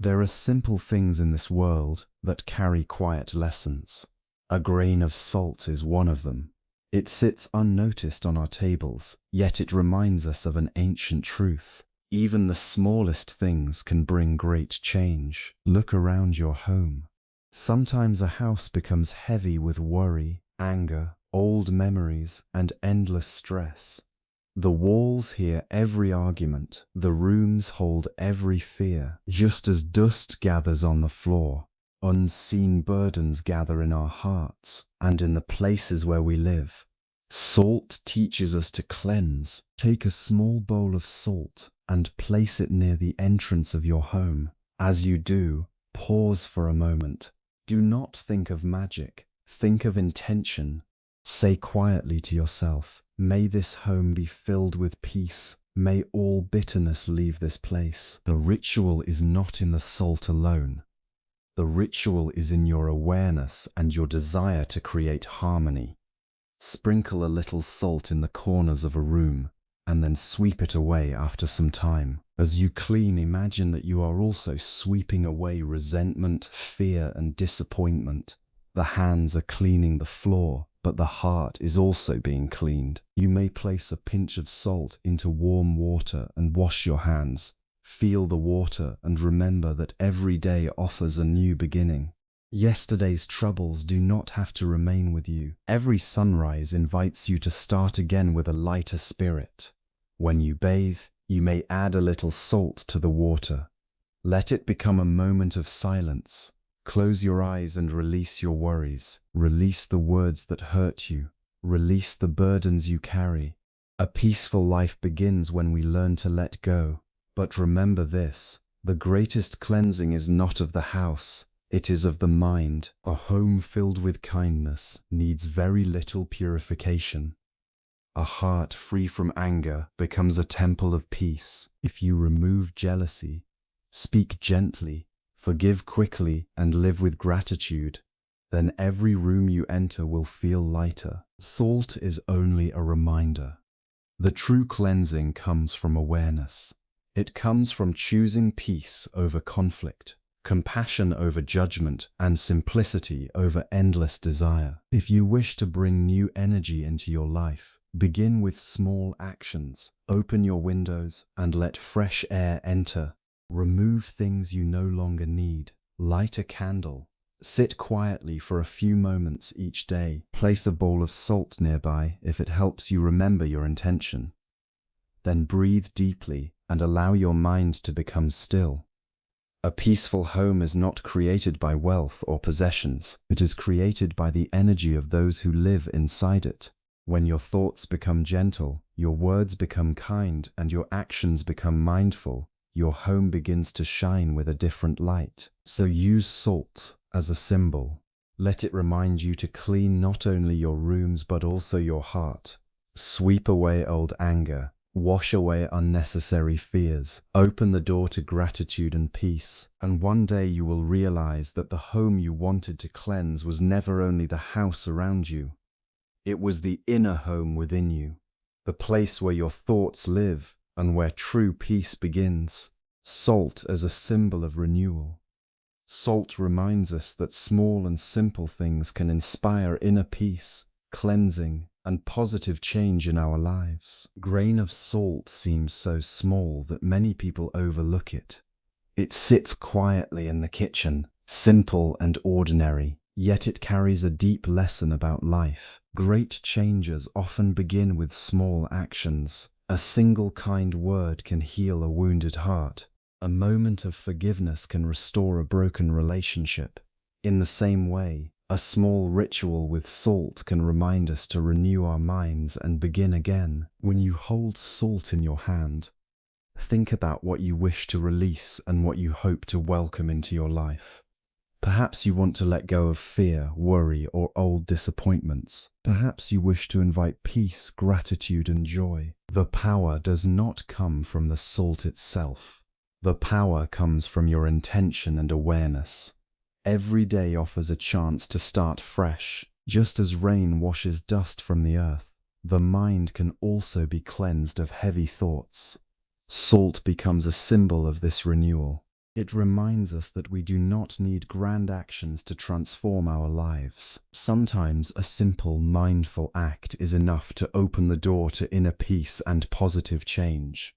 There are simple things in this world that carry quiet lessons. A grain of salt is one of them. It sits unnoticed on our tables, yet it reminds us of an ancient truth. Even the smallest things can bring great change. Look around your home. Sometimes a house becomes heavy with worry, anger, old memories, and endless stress. The walls hear every argument, the rooms hold every fear. Just as dust gathers on the floor, unseen burdens gather in our hearts and in the places where we live. Salt teaches us to cleanse. Take a small bowl of salt and place it near the entrance of your home. As you do, pause for a moment. Do not think of magic. Think of intention. Say quietly to yourself, "May this home be filled with peace. May all bitterness leave this place." The ritual is not in the salt alone. The ritual is in your awareness and your desire to create harmony. Sprinkle a little salt in the corners of a room, and then sweep it away after some time. As you clean, imagine that you are also sweeping away resentment, fear, and disappointment. The hands are cleaning the floor, but the heart is also being cleaned. You may place a pinch of salt into warm water and wash your hands. Feel the water and remember that every day offers a new beginning. Yesterday's troubles do not have to remain with you. Every sunrise invites you to start again with a lighter spirit. When you bathe, you may add a little salt to the water. Let it become a moment of silence. Close your eyes and release your worries. Release the words that hurt you. Release the burdens you carry. A peaceful life begins when we learn to let go. But remember this, the greatest cleansing is not of the house. It is of the mind. A home filled with kindness needs very little purification. A heart free from anger becomes a temple of peace. If you remove jealousy, speak gently, forgive quickly, and live with gratitude, then every room you enter will feel lighter. Salt is only a reminder. The true cleansing comes from awareness. It comes from choosing peace over conflict, compassion over judgment, and simplicity over endless desire. If you wish to bring new energy into your life, begin with small actions. Open your windows and let fresh air enter. Remove things you no longer need. Light a candle. Sit quietly for a few moments each day. Place a bowl of salt nearby if it helps you remember your intention. Then breathe deeply and allow your mind to become still. A peaceful home is not created by wealth or possessions. It is created by the energy of those who live inside it. When your thoughts become gentle, your words become kind, and your actions become mindful, your home begins to shine with a different light. So use salt as a symbol. Let it remind you to clean not only your rooms but also your heart. Sweep away old anger. Wash away unnecessary fears. Open the door to gratitude and peace. And one day you will realize that the home you wanted to cleanse was never only the house around you. It was the inner home within you, the place where your thoughts live and where true peace begins. Salt as a symbol of renewal. Salt reminds us that small and simple things can inspire inner peace, cleansing, and positive change in our lives. Grain of salt seems so small that many people overlook it. It sits quietly in the kitchen, simple and ordinary, yet it carries a deep lesson about life. Great changes often begin with small actions. A single kind word can heal a wounded heart. A moment of forgiveness can restore a broken relationship. In the same way, a small ritual with salt can remind us to renew our minds and begin again. When you hold salt in your hand, think about what you wish to release and what you hope to welcome into your life. Perhaps you want to let go of fear, worry, or old disappointments. Perhaps you wish to invite peace, gratitude, and joy. The power does not come from the salt itself. The power comes from your intention and awareness. Every day offers a chance to start fresh. Just as rain washes dust from the earth, the mind can also be cleansed of heavy thoughts. Salt becomes a symbol of this renewal. It reminds us that we do not need grand actions to transform our lives. Sometimes a simple, mindful act is enough to open the door to inner peace and positive change.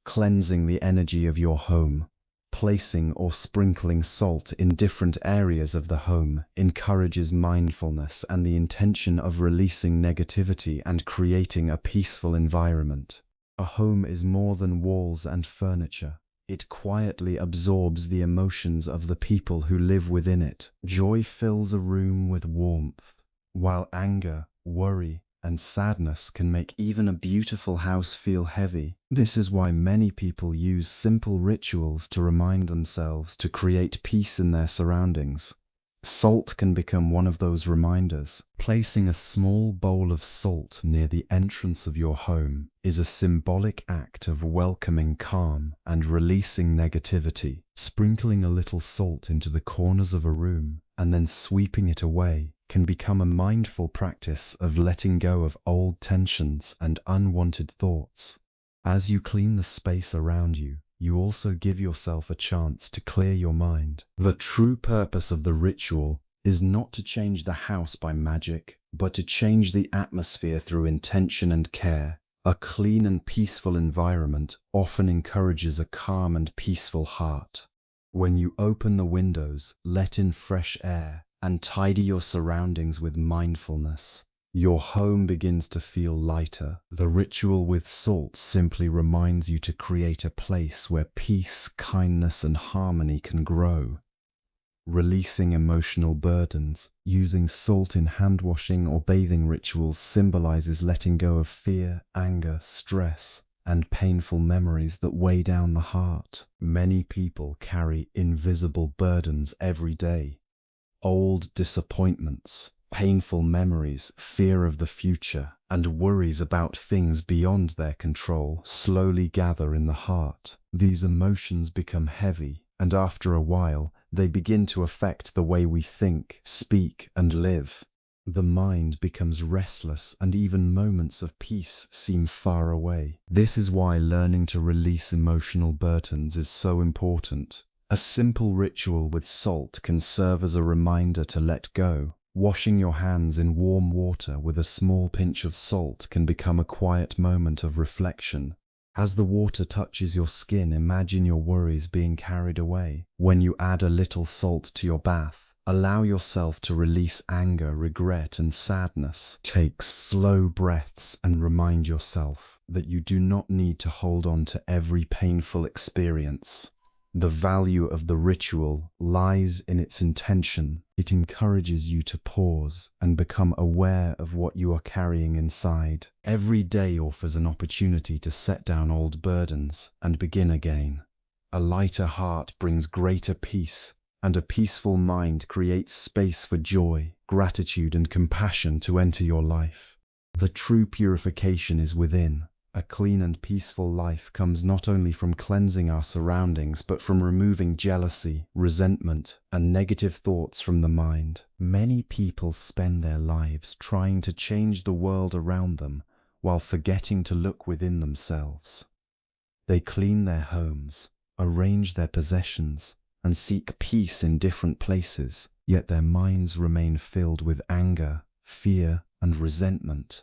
Cleansing the energy of your home, placing or sprinkling salt in different areas of the home encourages mindfulness and the intention of releasing negativity and creating a peaceful environment. A home is more than walls and furniture. It quietly absorbs the emotions of the people who live within it. Joy fills a room with warmth, while anger, worry, and sadness can make even a beautiful house feel heavy. This is why many people use simple rituals to remind themselves to create peace in their surroundings. Salt can become one of those reminders. Placing a small bowl of salt near the entrance of your home is a symbolic act of welcoming calm and releasing negativity. Sprinkling a little salt into the corners of a room and then sweeping it away can become a mindful practice of letting go of old tensions and unwanted thoughts. As you clean the space around you, you also give yourself a chance to clear your mind. The true purpose of the ritual is not to change the house by magic, but to change the atmosphere through intention and care. A clean and peaceful environment often encourages a calm and peaceful heart. When you open the windows, let in fresh air, and tidy your surroundings with mindfulness, your home begins to feel lighter. The ritual with salt simply reminds you to create a place where peace, kindness, and harmony can grow. Releasing emotional burdens. Using salt in hand washing or bathing rituals symbolizes letting go of fear, anger, stress, and painful memories that weigh down the heart. Many people carry invisible burdens every day. Old disappointments, painful memories, fear of the future, and worries about things beyond their control slowly gather in the heart. These emotions become heavy, and after a while, they begin to affect the way we think, speak, and live. The mind becomes restless, and even moments of peace seem far away. This is why learning to release emotional burdens is so important. A simple ritual with salt can serve as a reminder to let go. Washing your hands in warm water with a small pinch of salt can become a quiet moment of reflection. As the water touches your skin, imagine your worries being carried away. When you add a little salt to your bath, allow yourself to release anger, regret, and sadness. Take slow breaths and remind yourself that you do not need to hold on to every painful experience. The value of the ritual lies in its intention. It encourages you to pause and become aware of what you are carrying inside. Every day offers an opportunity to set down old burdens and begin again. A lighter heart brings greater peace, and a peaceful mind creates space for joy, gratitude, and compassion to enter your life. The true purification is within. A clean and peaceful life comes not only from cleansing our surroundings, but from removing jealousy, resentment, and negative thoughts from the mind. Many people spend their lives trying to change the world around them while forgetting to look within themselves. They clean their homes, arrange their possessions, and seek peace in different places, yet their minds remain filled with anger, fear, and resentment.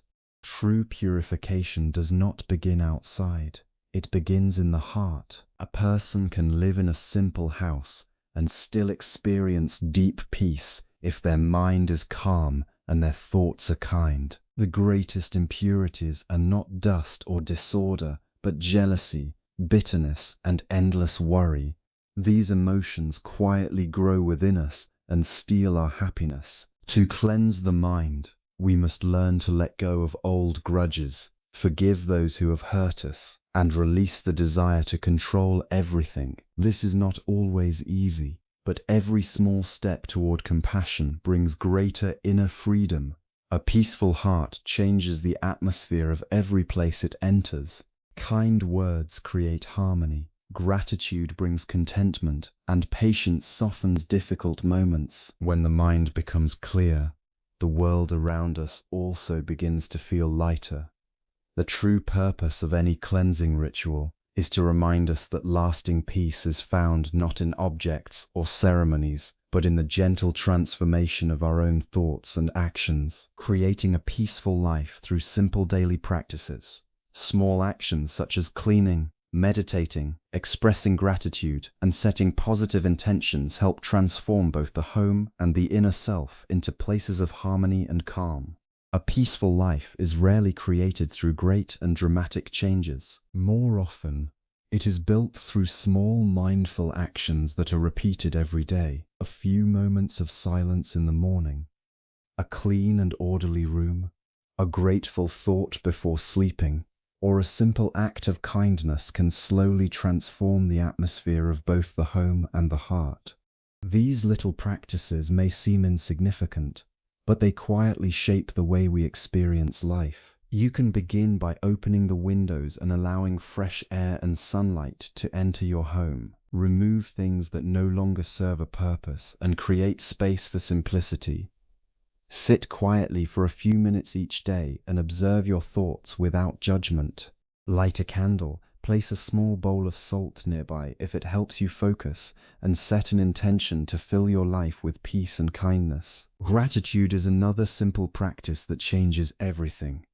True purification does not begin outside. It begins in the heart. A person can live in a simple house and still experience deep peace if their mind is calm and their thoughts are kind. The greatest impurities are not dust or disorder, but jealousy, bitterness, and endless worry. These emotions quietly grow within us and steal our happiness. To cleanse the mind, we must learn to let go of old grudges, forgive those who have hurt us, and release the desire to control everything. This is not always easy, but every small step toward compassion brings greater inner freedom. A peaceful heart changes the atmosphere of every place it enters. Kind words create harmony, gratitude brings contentment, and patience softens difficult moments. When the mind becomes clear, the world around us also begins to feel lighter. The true purpose of any cleansing ritual is to remind us that lasting peace is found not in objects or ceremonies, but in the gentle transformation of our own thoughts and actions, creating a peaceful life through simple daily practices. Small actions such as cleaning, meditating, expressing gratitude, and setting positive intentions help transform both the home and the inner self into places of harmony and calm. A peaceful life is rarely created through great and dramatic changes. More often, it is built through small mindful actions that are repeated every day. A few moments of silence in the morning, a clean and orderly room, a grateful thought before sleeping, or a simple act of kindness can slowly transform the atmosphere of both the home and the heart. These little practices may seem insignificant, but they quietly shape the way we experience life. You can begin by opening the windows and allowing fresh air and sunlight to enter your home. Remove things that no longer serve a purpose and create space for simplicity. Sit quietly for a few minutes each day and observe your thoughts without judgment. Light a candle, place a small bowl of salt nearby if it helps you focus, and set an intention to fill your life with peace and kindness. Gratitude is another simple practice that changes everything.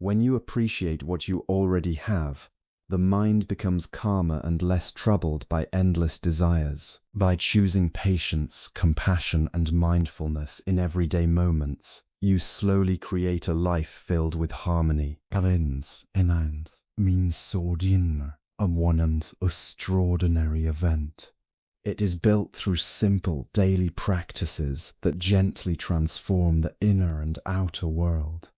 When you appreciate what you already have, the mind becomes calmer and less troubled by endless desires. By choosing patience, compassion, and mindfulness in everyday moments, you slowly create a life filled with harmony. Kalens enans means sordin, a one and extraordinary event. It is built through simple daily practices that gently transform the inner and outer world.